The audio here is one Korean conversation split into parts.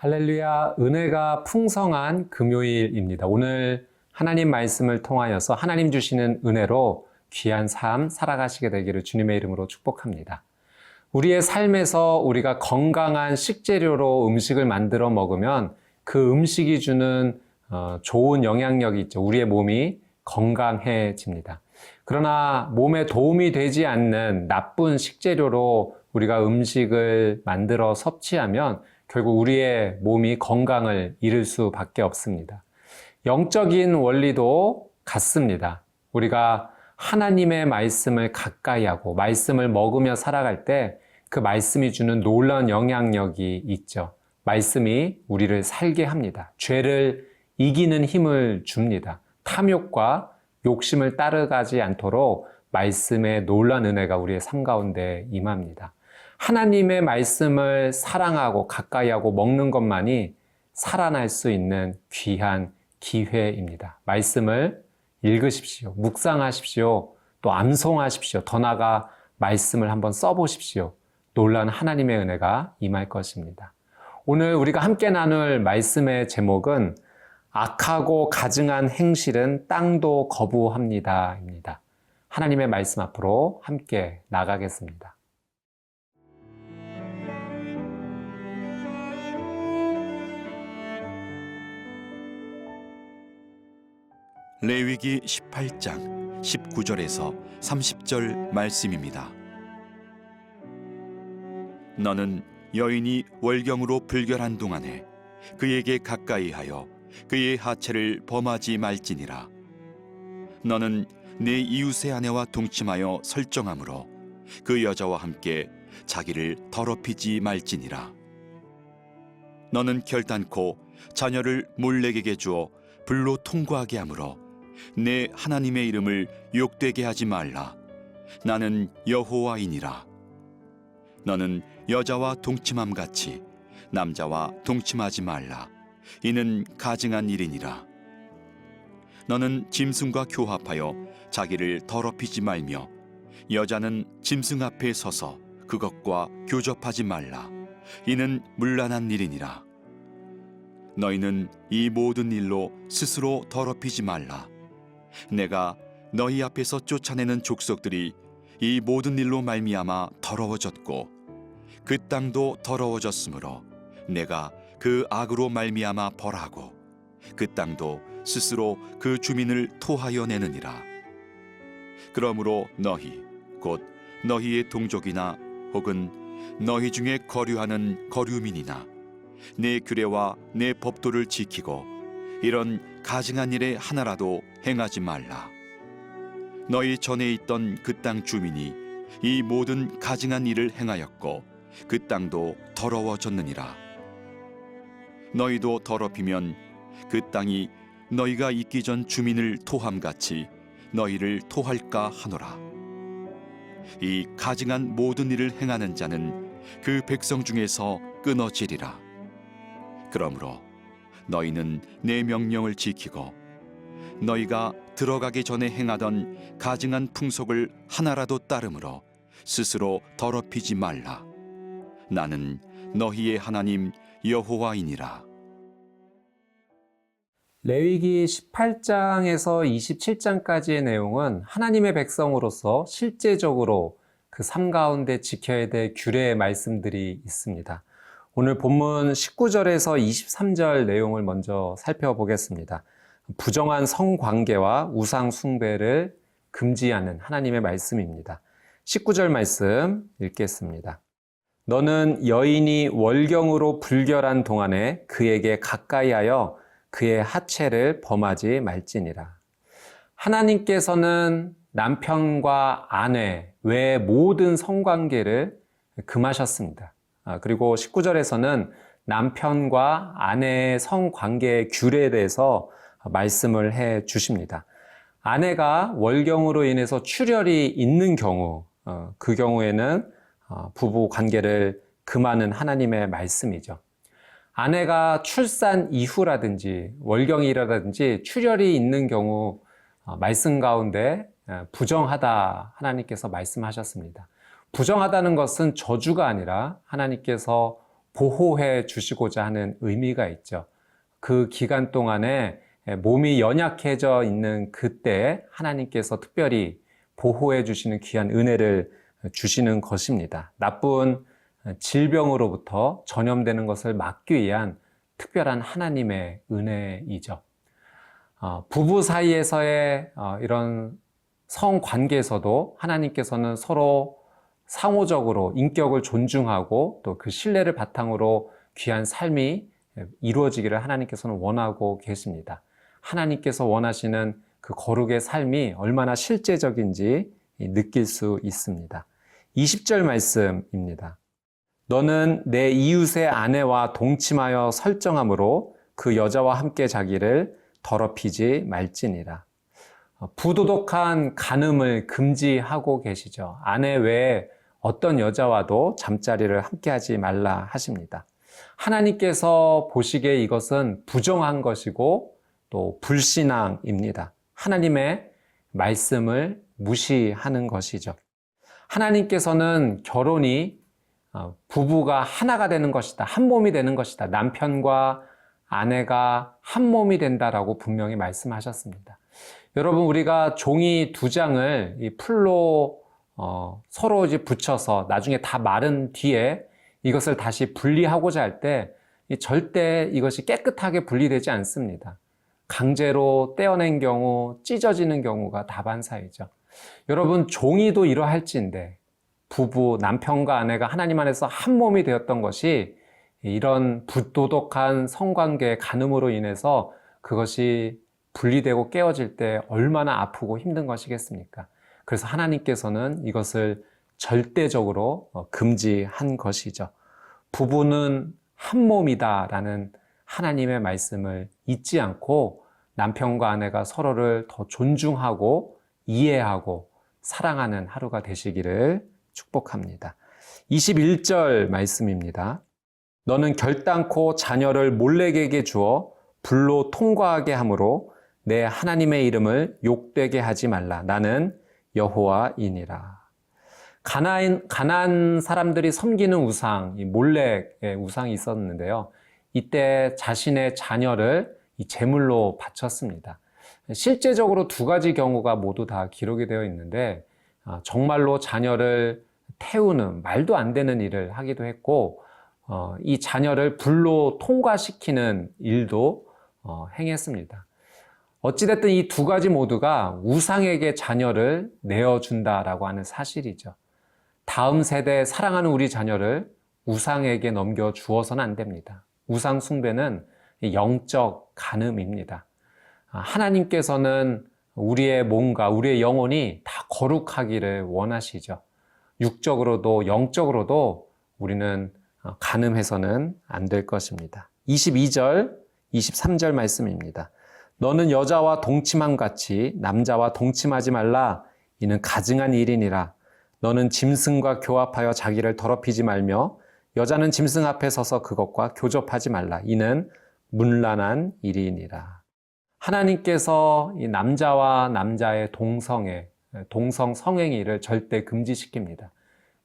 할렐루야, 은혜가 풍성한 금요일입니다. 오늘 하나님 말씀을 통하여서 하나님 주시는 은혜로 귀한 삶 살아가시게 되기를 주님의 이름으로 축복합니다. 우리의 삶에서 우리가 건강한 식재료로 음식을 만들어 먹으면 그 음식이 주는 좋은 영향력이 있죠. 우리의 몸이 건강해집니다. 그러나 몸에 도움이 되지 않는 나쁜 식재료로 우리가 음식을 만들어 섭취하면 결국 우리의 몸이 건강을 잃을 수밖에 없습니다. 영적인 원리도 같습니다. 우리가 하나님의 말씀을 가까이 하고 말씀을 먹으며 살아갈 때 그 말씀이 주는 놀라운 영향력이 있죠. 말씀이 우리를 살게 합니다. 죄를 이기는 힘을 줍니다. 탐욕과 욕심을 따라가지 않도록 말씀의 놀라운 은혜가 우리의 삶 가운데 임합니다. 하나님의 말씀을 사랑하고 가까이 하고 먹는 것만이 살아날 수 있는 귀한 기회입니다. 말씀을 읽으십시오. 묵상하십시오. 또 암송하십시오. 더 나아가 말씀을 한번 써보십시오. 놀라운 하나님의 은혜가 임할 것입니다. 오늘 우리가 함께 나눌 말씀의 제목은 악하고 가증한 행실은 땅도 거부합니다 입니다. 하나님의 말씀 앞으로 함께 나가겠습니다. 레위기 18장 19절에서 30절 말씀입니다. 너는 여인이 월경으로 불결한 동안에 그에게 가까이 하여 그의 하체를 범하지 말지니라. 너는 내 이웃의 아내와 동침하여 설정함으로 그 여자와 함께 자기를 더럽히지 말지니라. 너는 결단코 자녀를 몰렉에게 주어 불로 통과하게 하므로 내 하나님의 이름을 욕되게 하지 말라. 나는 여호와이니라. 너는 여자와 동침함 같이 남자와 동침하지 말라. 이는 가증한 일이니라. 너는 짐승과 교합하여 자기를 더럽히지 말며 여자는 짐승 앞에 서서 그것과 교접하지 말라. 이는 문란한 일이니라. 너희는 이 모든 일로 스스로 더럽히지 말라. 내가 너희 앞에서 쫓아내는 족속들이 이 모든 일로 말미암아 더러워졌고 그 땅도 더러워졌으므로 내가 그 악으로 말미암아 벌하고 그 땅도 스스로 그 주민을 토하여 내느니라. 그러므로 너희 곧 너희의 동족이나 혹은 너희 중에 거류하는 거류민이나 내 규례와 내 법도를 지키고 이런 가증한 일에 하나라도 행하지 말라. 너희 전에 있던 그 땅 주민이 이 모든 가증한 일을 행하였고 그 땅도 더러워졌느니라. 너희도 더럽히면 그 땅이 너희가 있기 전 주민을 토함같이 너희를 토할까 하노라. 이 가증한 모든 일을 행하는 자는 그 백성 중에서 끊어지리라. 그러므로 너희는 내 명령을 지키고 너희가 들어가기 전에 행하던 가증한 풍속을 하나라도 따름으로 스스로 더럽히지 말라. 나는 너희의 하나님 여호와이니라. 레위기 18장에서 27장까지의 내용은 하나님의 백성으로서 실제적으로 그 삶 가운데 지켜야 될 규례의 말씀들이 있습니다. 오늘 본문 19절에서 23절 내용을 먼저 살펴보겠습니다. 부정한 성관계와 우상 숭배를 금지하는 하나님의 말씀입니다. 19절 말씀 읽겠습니다. 너는 여인이 월경으로 불결한 동안에 그에게 가까이하여 그의 하체를 범하지 말지니라. 하나님께서는 남편과 아내 외 모든 성관계를 금하셨습니다. 그리고 19절에서는 남편과 아내의 성관계의 규례에 대해서 말씀을 해 주십니다. 아내가 월경으로 인해서 출혈이 있는 경우, 그 경우에는 부부 관계를 금하는 하나님의 말씀이죠. 아내가 출산 이후라든지 월경이라든지 출혈이 있는 경우 말씀 가운데 부정하다 하나님께서 말씀하셨습니다. 부정하다는 것은 저주가 아니라 하나님께서 보호해 주시고자 하는 의미가 있죠. 그 기간 동안에 몸이 연약해져 있는 그때 하나님께서 특별히 보호해 주시는 귀한 은혜를 주시는 것입니다. 나쁜 질병으로부터 전염되는 것을 막기 위한 특별한 하나님의 은혜이죠. 부부 사이에서의 이런 성관계에서도 하나님께서는 서로 상호적으로 인격을 존중하고 또 그 신뢰를 바탕으로 귀한 삶이 이루어지기를 하나님께서는 원하고 계십니다. 하나님께서 원하시는 그 거룩의 삶이 얼마나 실제적인지 느낄 수 있습니다. 20절 말씀입니다. 너는 내 이웃의 아내와 동침하여 설정함으로 그 여자와 함께 자기를 더럽히지 말지니라. 부도덕한 간음을 금지하고 계시죠. 아내 외에 어떤 여자와도 잠자리를 함께 하지 말라 하십니다. 하나님께서 보시기에 이것은 부정한 것이고 또 불신앙입니다. 하나님의 말씀을 무시하는 것이죠. 하나님께서는 결혼이 부부가 하나가 되는 것이다. 한 몸이 되는 것이다. 남편과 아내가 한 몸이 된다라고 분명히 말씀하셨습니다. 여러분, 우리가 종이 2장을 이 풀로 서로 이제 붙여서 나중에 다 마른 뒤에 이것을 다시 분리하고자 할 때 절대 이것이 깨끗하게 분리되지 않습니다. 강제로 떼어낸 경우 찢어지는 경우가 다반사이죠. 여러분, 종이도 이러할진데 부부, 남편과 아내가 하나님 안에서 한 몸이 되었던 것이 이런 부도덕한 성관계의 간음으로 인해서 그것이 분리되고 깨어질 때 얼마나 아프고 힘든 것이겠습니까? 그래서 하나님께서는 이것을 절대적으로 금지한 것이죠. 부부는 한 몸이다라는 하나님의 말씀을 잊지 않고 남편과 아내가 서로를 더 존중하고 이해하고 사랑하는 하루가 되시기를 축복합니다. 21절 말씀입니다. 너는 결단코 자녀를 몰래에게 주어 불로 통과하게 함으로 내 하나님의 이름을 욕되게 하지 말라. 나는 여호와이니라. 가나안 사람들이 섬기는 우상, 이 몰렉의 우상이 있었는데요. 이때 자신의 자녀를 이 제물로 바쳤습니다. 실제적으로 2가지 경우가 모두 다 기록이 되어 있는데 정말로 자녀를 태우는 말도 안 되는 일을 하기도 했고 이 자녀를 불로 통과시키는 일도 행했습니다. 어찌됐든 이 2가지 모두가 우상에게 자녀를 내어준다라고 하는 사실이죠. 다음 세대에 사랑하는 우리 자녀를 우상에게 넘겨주어서는 안 됩니다. 우상 숭배는 영적 간음입니다. 하나님께서는 우리의 몸과 우리의 영혼이 다 거룩하기를 원하시죠. 육적으로도 영적으로도 우리는 간음해서는 안 될 것입니다. 22절, 23절 말씀입니다. 너는 여자와 동침함 같이 남자와 동침하지 말라. 이는 가증한 일이니라. 너는 짐승과 교합하여 자기를 더럽히지 말며 여자는 짐승 앞에 서서 그것과 교접하지 말라. 이는 문란한 일이니라. 하나님께서 이 남자와 남자의 동성 성행위를 절대 금지시킵니다.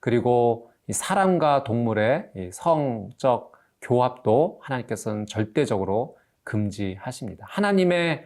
그리고 이 사람과 동물의 이 성적 교합도 하나님께서는 절대적으로 금지하십니다. 하나님의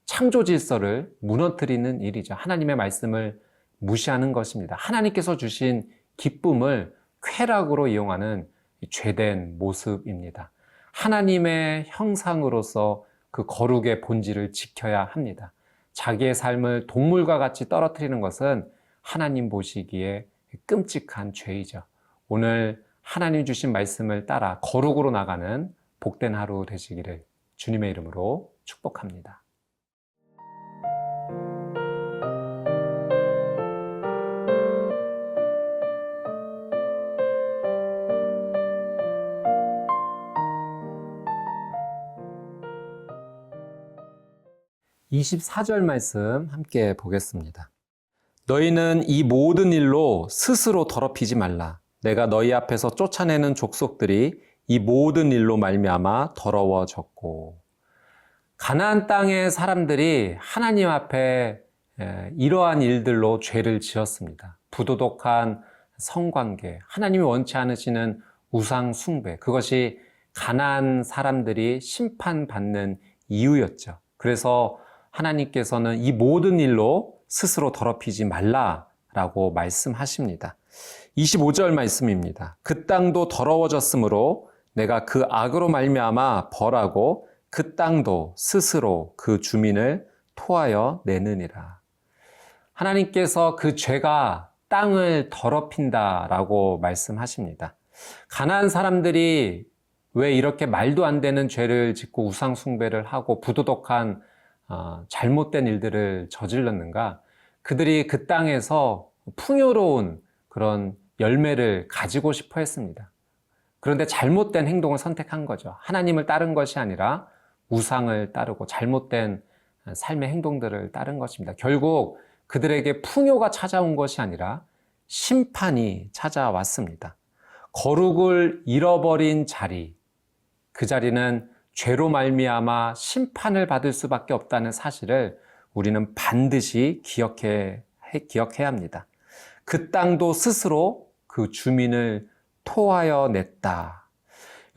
창조 질서를 무너뜨리는 일이죠. 하나님의 말씀을 무시하는 것입니다. 하나님께서 주신 기쁨을 쾌락으로 이용하는 죄된 모습입니다. 하나님의 형상으로서 그 거룩의 본질을 지켜야 합니다. 자기의 삶을 동물과 같이 떨어뜨리는 것은 하나님 보시기에 끔찍한 죄이죠. 오늘 하나님 주신 말씀을 따라 거룩으로 나가는 복된 하루 되시기를 주님의 이름으로 축복합니다. (24절) 말씀 함께 보겠습니다. 너희는 이 모든 일로 스스로 더럽히지 말라. 내가 너희 앞에서 쫓아내는 족속들이 이 모든 일로 말미암아 더러워졌고. 가나안 땅의 사람들이 하나님 앞에 이러한 일들로 죄를 지었습니다. 부도덕한 성관계, 하나님이 원치 않으시는 우상 숭배. 그것이 가나안 사람들이 심판받는 이유였죠. 그래서 하나님께서는 이 모든 일로 스스로 더럽히지 말라라고 말씀하십니다. 25절 말씀입니다. 그 땅도 더러워졌으므로 내가 그 악으로 말미암아 벌하고 그 땅도 스스로 그 주민을 토하여 내느니라. 하나님께서 그 죄가 땅을 더럽힌다라고 말씀하십니다. 가나안 사람들이 왜 이렇게 말도 안 되는 죄를 짓고 우상 숭배를 하고 부도덕한 잘못된 일들을 저질렀는가? 그들이 그 땅에서 풍요로운 그런 열매를 가지고 싶어 했습니다. 그런데 잘못된 행동을 선택한 거죠. 하나님을 따른 것이 아니라 우상을 따르고 잘못된 삶의 행동들을 따른 것입니다. 결국 그들에게 풍요가 찾아온 것이 아니라 심판이 찾아왔습니다. 거룩을 잃어버린 자리, 그 자리는 죄로 말미암아 심판을 받을 수밖에 없다는 사실을 우리는 반드시 기억해야 합니다. 그 땅도 스스로 그 주민을 토하여 냈다.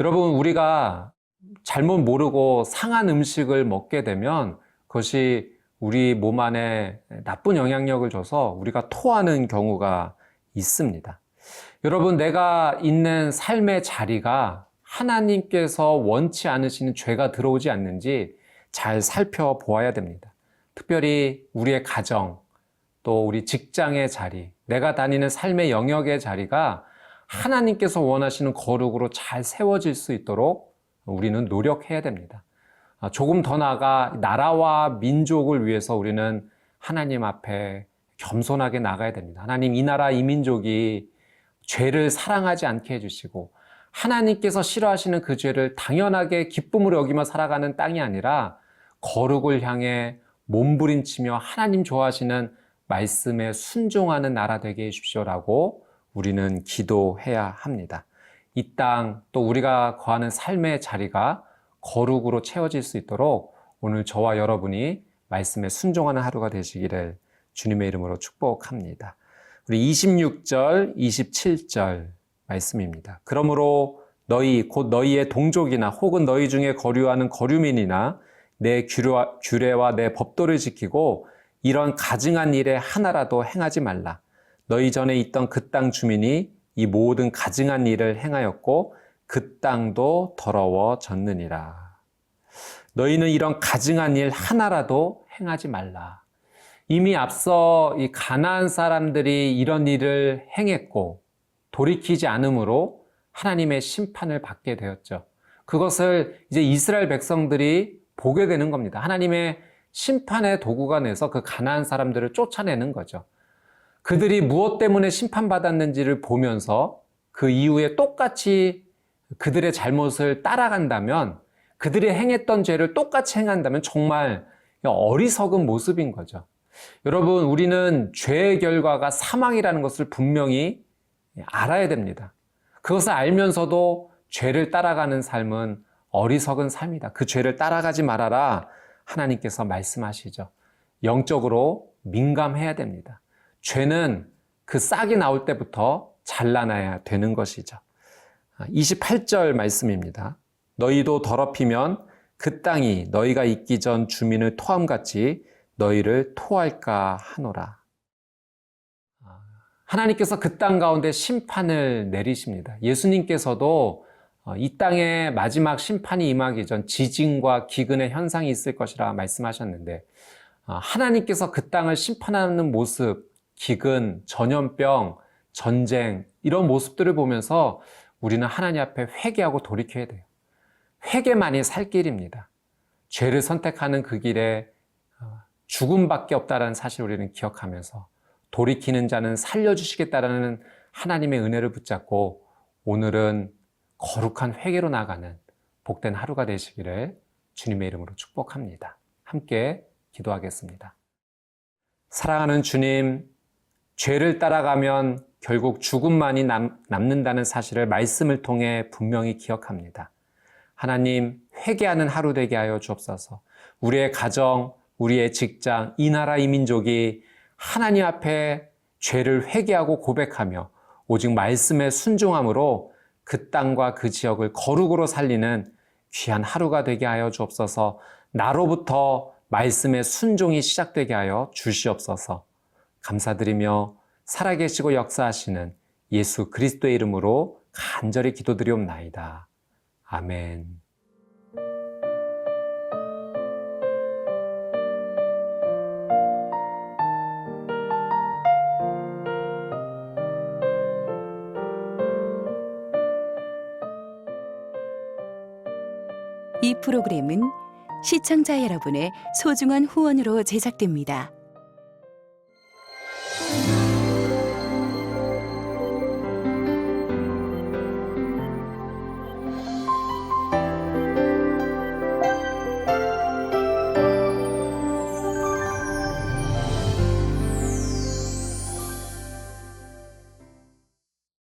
여러분, 우리가 잘못 모르고 상한 음식을 먹게 되면 그것이 우리 몸 안에 나쁜 영향력을 줘서 우리가 토하는 경우가 있습니다. 여러분, 내가 있는 삶의 자리가 하나님께서 원치 않으시는 죄가 들어오지 않는지 잘 살펴보아야 됩니다. 특별히 우리의 가정, 또 우리 직장의 자리, 내가 다니는 삶의 영역의 자리가 하나님께서 원하시는 거룩으로 잘 세워질 수 있도록 우리는 노력해야 됩니다. 조금 더 나아가 나라와 민족을 위해서 우리는 하나님 앞에 겸손하게 나가야 됩니다. 하나님, 이 나라, 이 민족이 죄를 사랑하지 않게 해주시고 하나님께서 싫어하시는 그 죄를 당연하게 기쁨으로 여기며 살아가는 땅이 아니라 거룩을 향해 몸부림치며 하나님 좋아하시는 말씀에 순종하는 나라 되게 해주십시오라고 우리는 기도해야 합니다. 이 땅, 또 우리가 거하는 삶의 자리가 거룩으로 채워질 수 있도록 오늘 저와 여러분이 말씀에 순종하는 하루가 되시기를 주님의 이름으로 축복합니다. 우리 26절, 27절 말씀입니다. 그러므로 너희 곧 너희의 동족이나 혹은 너희 중에 거류하는 거류민이나 내 규례와 내 법도를 지키고 이런 가증한 일에 하나라도 행하지 말라. 너희 전에 있던 그 땅 주민이 이 모든 가증한 일을 행하였고 그 땅도 더러워졌느니라. 너희는 이런 가증한 일 하나라도 행하지 말라. 이미 앞서 이 가나안 사람들이 이런 일을 행했고 돌이키지 않으므로 하나님의 심판을 받게 되었죠. 그것을 이제 이스라엘 백성들이 보게 되는 겁니다. 하나님의 심판의 도구가 돼서 그 가나안 사람들을 쫓아내는 거죠. 그들이 무엇 때문에 심판받았는지를 보면서 그 이후에 똑같이 그들의 잘못을 따라간다면, 그들이 행했던 죄를 똑같이 행한다면 정말 어리석은 모습인 거죠. 여러분, 우리는 죄의 결과가 사망이라는 것을 분명히 알아야 됩니다. 그것을 알면서도 죄를 따라가는 삶은 어리석은 삶이다. 그 죄를 따라가지 말아라. 하나님께서 말씀하시죠. 영적으로 민감해야 됩니다. 죄는 그 싹이 나올 때부터 잘라놔야 되는 것이죠. 28절 말씀입니다. 너희도 더럽히면 그 땅이 너희가 있기 전 주민을 토함같이 너희를 토할까 하노라. 하나님께서 그 땅 가운데 심판을 내리십니다. 예수님께서도 이 땅에 마지막 심판이 임하기 전 지진과 기근의 현상이 있을 것이라 말씀하셨는데, 하나님께서 그 땅을 심판하는 모습, 기근, 전염병, 전쟁, 이런 모습들을 보면서 우리는 하나님 앞에 회개하고 돌이켜야 돼요. 회개만이 살 길입니다. 죄를 선택하는 그 길에 죽음밖에 없다는 사실을 우리는 기억하면서 돌이키는 자는 살려주시겠다라는 하나님의 은혜를 붙잡고 오늘은 거룩한 회개로 나가는 복된 하루가 되시기를 주님의 이름으로 축복합니다. 함께 기도하겠습니다. 사랑하는 주님, 죄를 따라가면 결국 죽음만이 남는다는 사실을 말씀을 통해 분명히 기억합니다. 하나님, 회개하는 하루 되게 하여 주옵소서. 우리의 가정, 우리의 직장, 이 나라, 이 민족이 하나님 앞에 죄를 회개하고 고백하며 오직 말씀에 순종함으로 그 땅과 그 지역을 거룩으로 살리는 귀한 하루가 되게 하여 주옵소서. 나로부터 말씀의 순종이 시작되게 하여 주시옵소서. 감사드리며 살아계시고 역사하시는 예수 그리스도의 이름으로 간절히 기도드리옵나이다. 아멘. 이 프로그램은 시청자 여러분의 소중한 후원으로 제작됩니다.